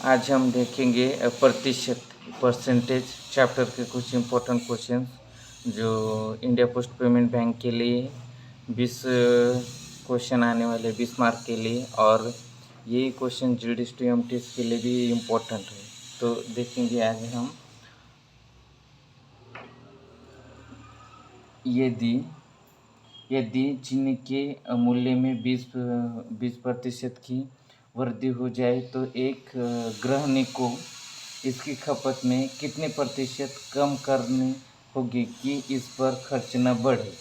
आज हम देखेंगे प्रतिशत परसेंटेज चैप्टर के कुछ इम्पोर्टेंट क्वेश्चन जो इंडिया पोस्ट पेमेंट बैंक के लिए 20 क्वेश्चन आने वाले 20 मार्क के लिए, और ये क्वेश्चन जीडीएस टू एमटीएस के लिए भी इम्पोर्टेंट है। तो देखेंगे आज हम। यदि चीनी के मूल्य में 20% की वृद्धि हो जाए तो एक गृहिणी को इसकी खपत में कितने प्रतिशत कम करनी होगी कि इस पर खर्च न बढ़े।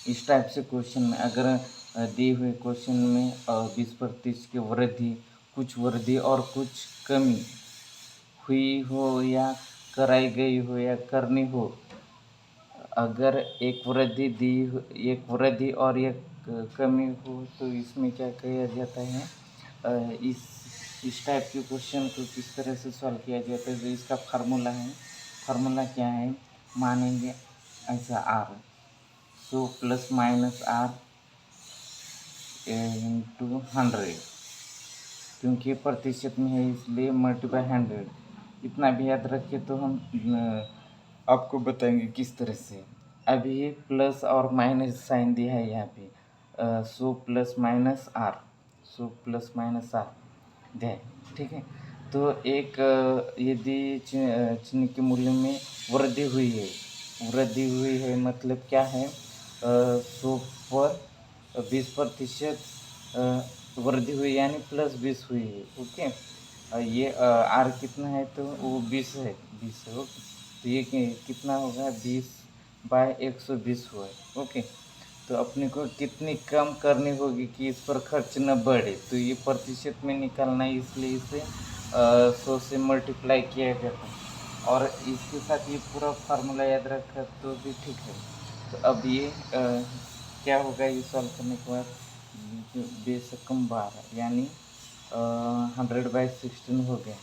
इस टाइप से क्वेश्चन में अगर दिए हुए क्वेश्चन में 20% की वृद्धि, कुछ वृद्धि और कुछ कमी हुई हो या कराई गई हो या करनी हो, अगर एक वृद्धि और एक कमी हो तो इसमें क्या किया जाता है। इस टाइप के क्वेश्चन को किस तरह से सॉल्व किया जाता है, तो इसका फार्मूला क्या है, मानेंगे ऐसा आर, सो प्लस माइनस आर इंटू 100, क्योंकि प्रतिशत में है इसलिए मल्टीप्लाई 100। इतना भी याद रखिए तो हम आपको बताएंगे किस तरह से। अभी ये प्लस और माइनस साइन दिया है यहाँ पे, सो प्लस माइनस आर, दे, ठीक है। तो एक यदि चीनी के मूल्य में वृद्धि हुई है मतलब क्या है, 100 पर 20% वृद्धि हुई यानी प्लस 20 हुई है। ओके, ये आर कितना है तो वो 20 है, ओके। तो ये कितना होगा, 20/120 हुआ है। ओके, तो अपने को कितनी कम करनी होगी कि इस पर खर्च न बढ़े, तो ये प्रतिशत में निकालना है, इसलिए इसे 100 से मल्टीप्लाई किया जाता है। और इसके साथ ये पूरा फार्मूला याद रखा तो भी ठीक है। तो अब ये क्या होगा, ये सॉल्व करने के बाद बेशकम 12 यानी 100/16 हो गया।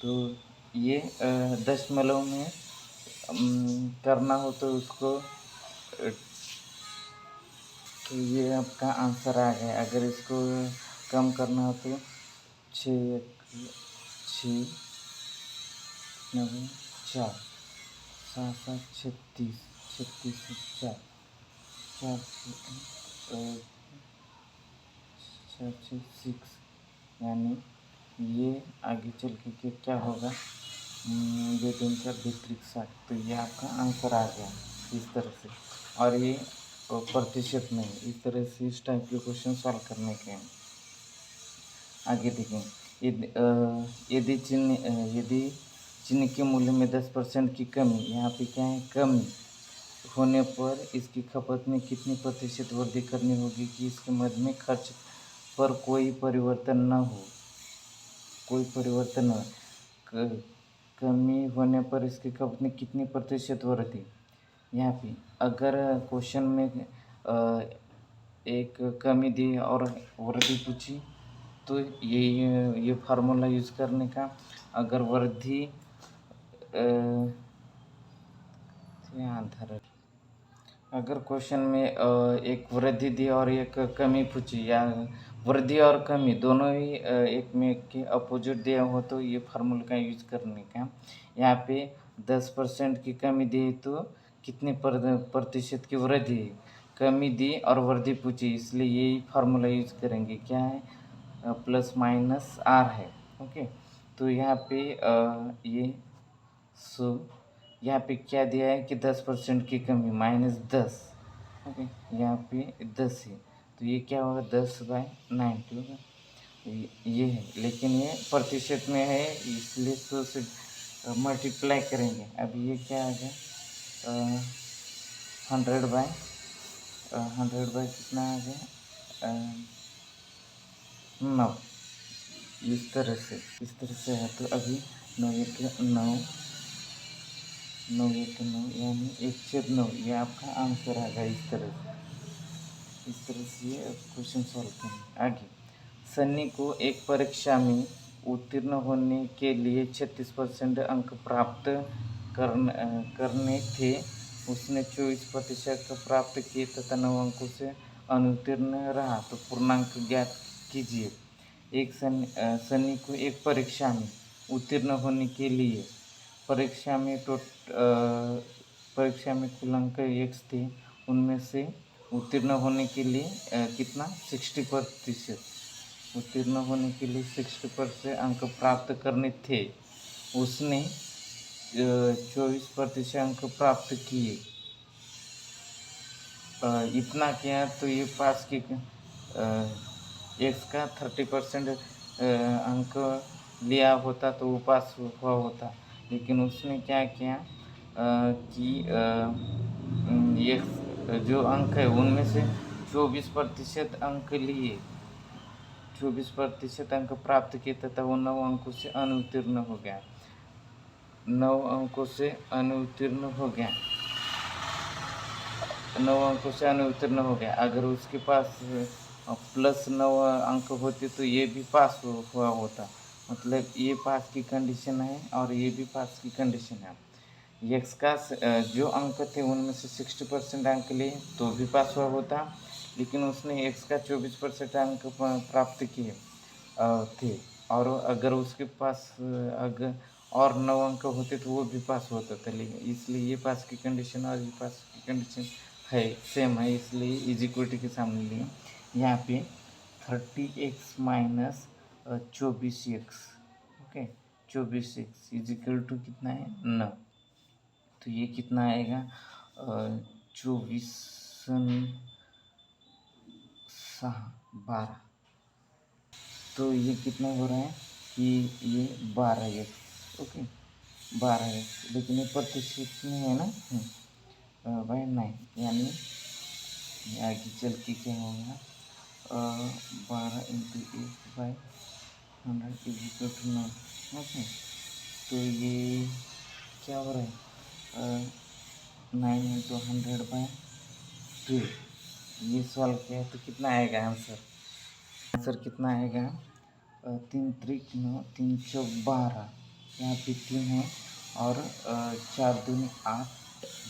तो ये दशमलव में करना हो तो उसको तो ये आपका आंसर आ गया। अगर इसको कम करना हो तो 6 9 4 7 7 36 4 6 यानी ये आगे चल के क्या होगा, ये 3 4 विपरीत 60। तो ये आपका आंसर आ गया इस तरह से। और ये प्रतिशत में इस तरह से इस टाइप के क्वेश्चन सॉल्व करने के हैं। आगे देखें, यदि चीनी के मूल्य में 10% की कमी, यहाँ पे क्या है, कमी होने पर इसकी खपत में कितनी प्रतिशत वृद्धि करनी होगी कि इसके मद में खर्च पर कोई परिवर्तन न हो। कमी होने पर इसकी खपत में कितनी प्रतिशत वृद्धि। यहाँ पे अगर क्वेश्चन में एक कमी दी और वृद्धि पूछी तो ये फार्मूला यूज़ करने का। अगर वृद्धि अगर क्वेश्चन में एक वृद्धि दी और एक कमी पूछी, या वृद्धि और कमी दोनों ही एक में के अपोजिट दिया हो, तो ये फार्मूला का यूज करने का। यहाँ पे 10% की कमी दी तो कितने प्रतिशत की वृद्धि, कमी दी और वृद्धि पूछी, इसलिए यही फार्मूला यूज करेंगे। क्या है, प्लस माइनस आर है। ओके, तो यहाँ पे ये यहाँ पे क्या दिया है कि 10% की कमी -10। ओके, यहाँ पे 10 है तो ये क्या होगा, 10/90 होगा। ये है, लेकिन ये प्रतिशत में है इसलिए 100 से मल्टीप्लाई करेंगे। अब ये क्या आ गया, 100/100 कितना आ गया, 9। इस तरह से है। तो अभी 9 के 9 यानी 1/9, ये आपका आंसर आएगा। इस तरह से ये क्वेश्चन सॉल्व करेंगे। आगे, सन्नी को एक परीक्षा में उत्तीर्ण होने के लिए 36% अंक प्राप्त करने थे। उसने 24% प्राप्त किए तथा 9 अंकों से अनुत्तीर्ण रहा, तो पूर्णांक ज्ञात कीजिए। एक सनी को एक परीक्षा में उत्तीर्ण होने के लिए परीक्षा में परीक्षा में कुल अंक एक्स थे, उनमें से उत्तीर्ण होने के लिए कितना 60% उत्तीर्ण होने के लिए 60% अंक प्राप्त करने थे। उसने 24% अंक प्राप्त किए। इतना किया तो ये पास की एक्स का 30% अंक लिया होता तो वो पास हुआ होता, लेकिन उसने क्या किया कि एक्स जो अंक है उनमें से 24% अंक लिए, 24% अंक प्राप्त किए तथा वो 9 अंकों से अनुत्तीर्ण हो गया, 9 अंकों से अनुत्तीर्ण हो गया, 9 अंकों से अनुत्तीर्ण हो गया। अगर उसके पास +9 अंक होते तो ये भी पास हुआ होता, मतलब ये पास की कंडीशन है और ये भी पास की कंडीशन है। एक्स का जो अंक थे उनमें से 60% अंक लिए तो भी पास हुआ होता, लेकिन उसने एक्स का 24% अंक प्राप्त किए थे, और अगर उसके पास अगर और 9 अंक होते तो वो भी पास होता था, लेकिन इसलिए ये पास की कंडीशन और ये पास की कंडीशन है सेम है, इसलिए इज इक्वलिटी के सामने लिए यहाँ पे 30x minus 24x, okay 24x is equal to कितना है 9, तो ये कितना आएगा 24 6 12, तो ये कितना हो रहा है कि ये 12x, ओके 12x, लेकिन ये प्रतिशत में है ना भाई नहीं, यानी आगे चल के क्या होगा 12 into 1/100 is equal to 9, okay, तो ये क्या हो रहा है 9 इंटू 100/2, ये सॉल्व किया तो कितना आएगा आंसर कितना आएगा 3 त्रिक 9 3 चौक 12, यहाँ पे 3 है और 4 दूनी 8,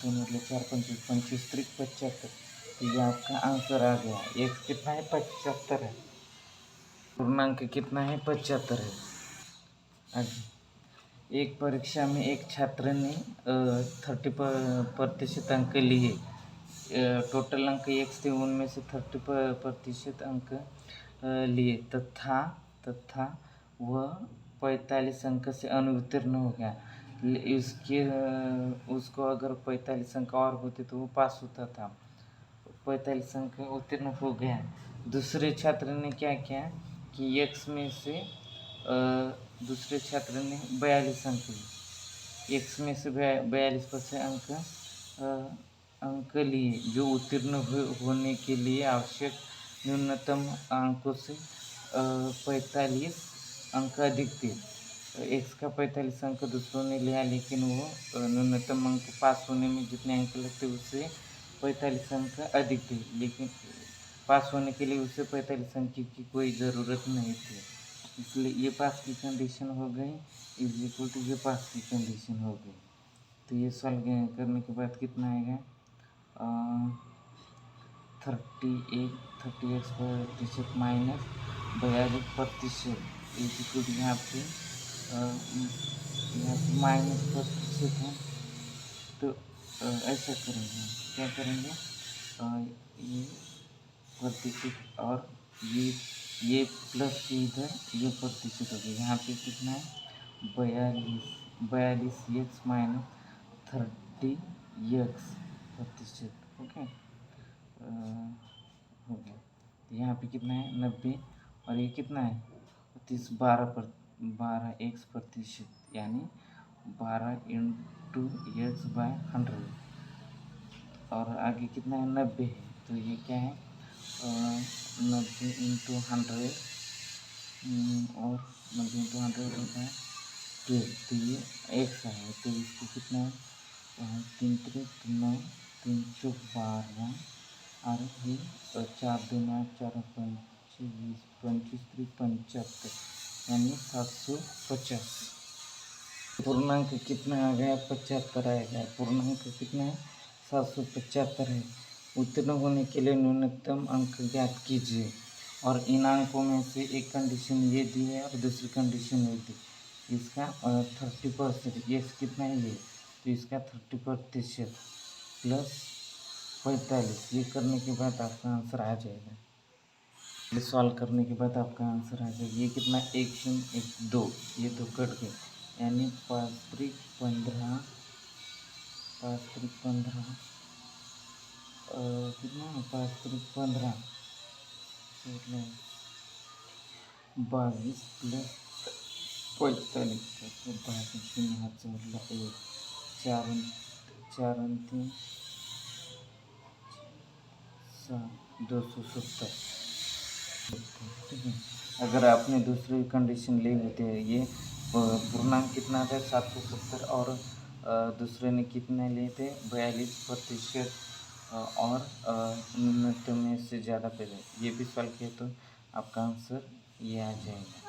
दोनों मतलब 4 25 25 त्रिक 75, तो ये आपका आंसर आ गया। एक कितना है 75 है, पूर्णांक कितना है 75 है। आगे एक परीक्षा में एक छात्र ने 30% अंक लिए, टोटल अंक एक्स थे उनमें से 30% अंक लिए तथा वह 45 अंक से अनुत्तीर्ण हो गया। इसके उसको अगर 45 अंक और होते तो वो पास होता था, 45 अंक उत्तीर्ण हो गया। दूसरे छात्र ने क्या किया कि एक्स में से दूसरे छात्र ने 42 अंक लिए, एक्स में से 42% अंक लिए, जो उत्तीर्ण होने के लिए आवश्यक न्यूनतम अंकों से 45 अंक अधिक थे। एक्स का 45 अंक दूसरों ने लिया, लेकिन वो न्यूनतम अंक पास होने में जितने अंक लगते उससे 45 अंक अधिक थे, लेकिन पास होने के लिए उसे 45 अंक की कोई ज़रूरत नहीं थी, इसलिए ये पास की कंडीशन हो गई इज इक्वल टू ये पास की कंडीशन हो गई। तो ये सॉल्व करने के बाद कितना आएगा 30x minus 42% is equal to यहाँ पे माइनस प्रतिशत है, तो ऐसा करेंगे, क्या करेंगे ये प्रतिशत और ये प्लस के इधर ये प्रतिशत हो गया, यहाँ पे कितना है 42 एक्स माइनस 30x प्रतिशत, ओके हो गया। तो यहाँ पे कितना है 90 और ये कितना है 30 12 एक्स प्रतिशत, यानी 12 इंटू x/100, और आगे कितना है 90 है, तो ये क्या है 90 इंटू 100 और 90 इंटू 100 होता है 12, तो ये एक्स है, तो इसको कितना है 3 त्रिक 9 3 चौक 12 और ये 4 दूना 4 25 25 त्रिक 75, यानी 750। पूर्णांक कितना आ गया 75 आएगा, पूर्णांक कितना है 775 है। उत्तीर्ण होने के लिए न्यूनतम अंक ज्ञात कीजिए। और इन अंकों में से एक कंडीशन ये दी है और दूसरी कंडीशन ये दी। इसका 30%, ये कितना है ये, तो इसका 30% प्लस 45, ये करने के बाद आपका आंसर आ जाएगा। ये सॉल्व करने के बाद आपका आंसर आ जाएगा। ये कितना, 1 शून्य 1 2, ये दो कट गए, यानी 5 त्रिक 15, 5 त्रिक 15, कितना है, 5 त्रिक 15, 22 प्लस 45, 22 हाथ से मतलब 1, 4 4 3 7, 270। ठीक है। अगर आपने दूसरी कंडीशन ली होती है, ये पूर्णांक कितना था 770, और दूसरे ने कितने लिए थे 42%, और न्यूनतम में से ज़्यादा पहले, ये भी सॉल्व किया तो आपका आंसर ये आ जाएगा।